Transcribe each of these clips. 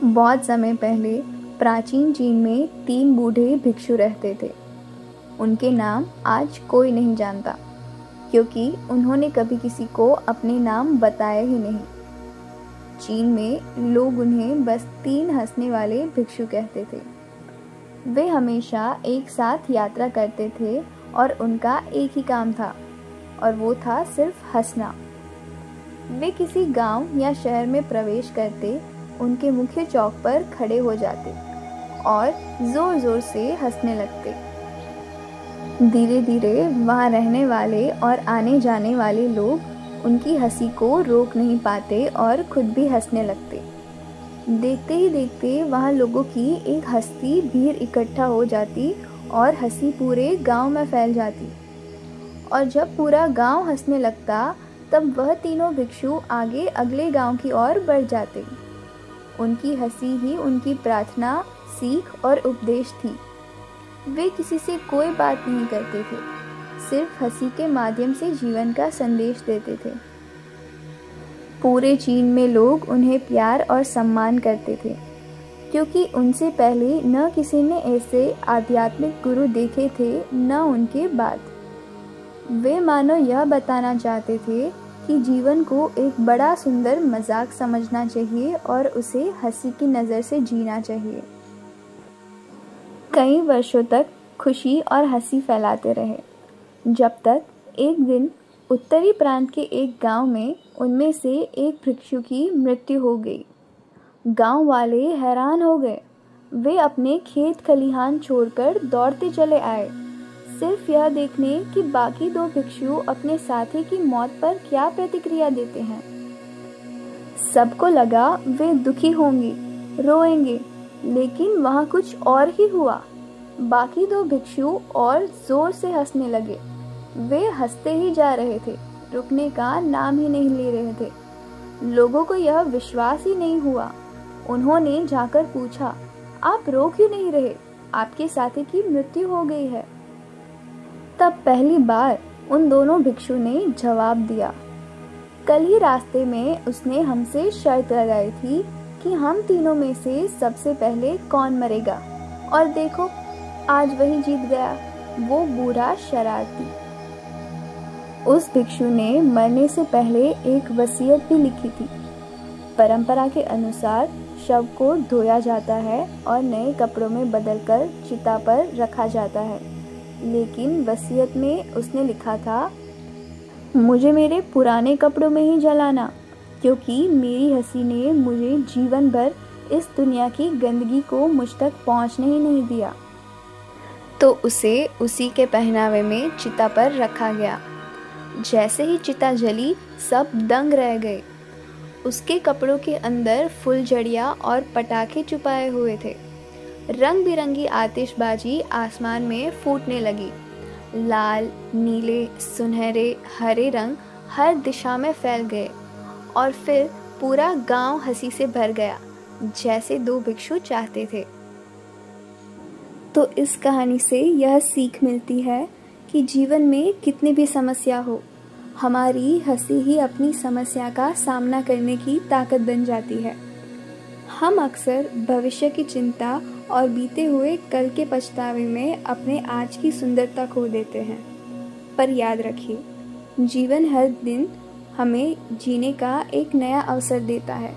बहुत समय पहले प्राचीन चीन में 3 बूढ़े भिक्षु रहते थे। उनके नाम आज कोई नहीं जानता, क्योंकि उन्होंने कभी किसी को अपने नाम बताए ही नहीं। चीन में लोग उन्हें बस 3 हंसने वाले भिक्षु कहते थे। वे हमेशा एक साथ यात्रा करते थे और उनका एक ही काम था, और वो था सिर्फ हंसना। वे किसी गांव या शहर में प्रवेश करते, उनके मुख्य चौक पर खड़े हो जाते और जोर जोर से हंसने लगते। धीरे धीरे वहाँ रहने वाले और आने जाने वाले लोग उनकी हंसी को रोक नहीं पाते और खुद भी हंसने लगते। देखते ही देखते वहाँ लोगों की एक हंसती भीड़ इकट्ठा हो जाती और हंसी पूरे गांव में फैल जाती। और जब पूरा गांव हंसने लगता, तब वह तीनों भिक्षु आगे अगले गांव की ओर बढ़ जाते। उनकी हंसी ही उनकी प्रार्थना, सीख और उपदेश थी। वे किसी से कोई बात नहीं करते थे, सिर्फ हंसी के माध्यम से जीवन का संदेश देते थे। पूरे चीन में लोग उन्हें प्यार और सम्मान करते थे, क्योंकि उनसे पहले न किसी ने ऐसे आध्यात्मिक गुरु देखे थे, न उनके बाद। वे मानो यह बताना चाहते थे कि जीवन को एक बड़ा सुंदर मजाक समझना चाहिए और उसे हंसी की नज़र से जीना चाहिए। कई वर्षों तक खुशी और हंसी फैलाते रहे, जब तक एक दिन उत्तरी प्रांत के एक गांव में उनमें से एक भिक्षु की मृत्यु हो गई। गांव वाले हैरान हो गए। वे अपने खेत खलिहान छोड़कर दौड़ते चले आए, सिर्फ यह देखने कि बाकी 2 भिक्षु अपने साथी की मौत पर क्या प्रतिक्रिया देते हैं। सबको लगा वे दुखी होंगे, रोएंगे, लेकिन वहाँ कुछ और ही हुआ। बाकी 2 भिक्षु और जोर से हंसने लगे। वे हंसते ही जा रहे थे, रुकने का नाम ही नहीं ले रहे थे। लोगों को यह विश्वास ही नहीं हुआ। उन्होंने जाकर पूछा, आप रो क्यों नहीं रहे? आपके साथी की मृत्यु हो गई है। तब पहली बार उन दोनों भिक्षु ने जवाब दिया, कल ही रास्ते में उसने हमसे शर्त लगाई थी कि हम तीनों में से सबसे पहले कौन मरेगा, और देखो आज वही जीत गया, वो बुरा शरारती। उस भिक्षु ने मरने से पहले एक वसीयत भी लिखी थी। परंपरा के अनुसार शव को धोया जाता है और नए कपड़ों में बदलकर चिता पर रखा जाता है, लेकिन वसीयत में उसने लिखा था, मुझे मेरे पुराने कपड़ों में ही जलाना, क्योंकि मेरी हंसी ने मुझे जीवन भर इस दुनिया की गंदगी को मुझ तक पहुंचने ही नहीं दिया। तो उसे उसी के पहनावे में चिता पर रखा गया। जैसे ही चिता जली, सब दंग रह गए। उसके कपड़ों के अंदर फुलझड़ियाँ और पटाखे छुपाए हुए थे। रंग बिरंगी आतिशबाजी आसमान में फूटने लगी। लाल, नीले, सुनहरे, हरे रंग हर दिशा में फैल गए, और फिर पूरा गांव हंसी से भर गया, जैसे 2 भिक्षु चाहते थे। तो इस कहानी से यह सीख मिलती है कि जीवन में कितनी भी समस्या हो, हमारी हंसी ही अपनी समस्या का सामना करने की ताकत बन जाती है। हम अक्सर भविष्य की चिंता और बीते हुए कल के पछतावे में अपने आज की सुंदरता खो देते हैं। पर याद रखिए, जीवन हर दिन हमें जीने का एक नया अवसर देता है।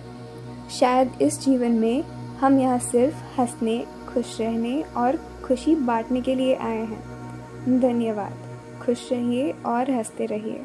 शायद इस जीवन में हम यहाँ सिर्फ हंसने, खुश रहने और खुशी बांटने के लिए आए हैं। धन्यवाद। खुश रहिए और हंसते रहिए।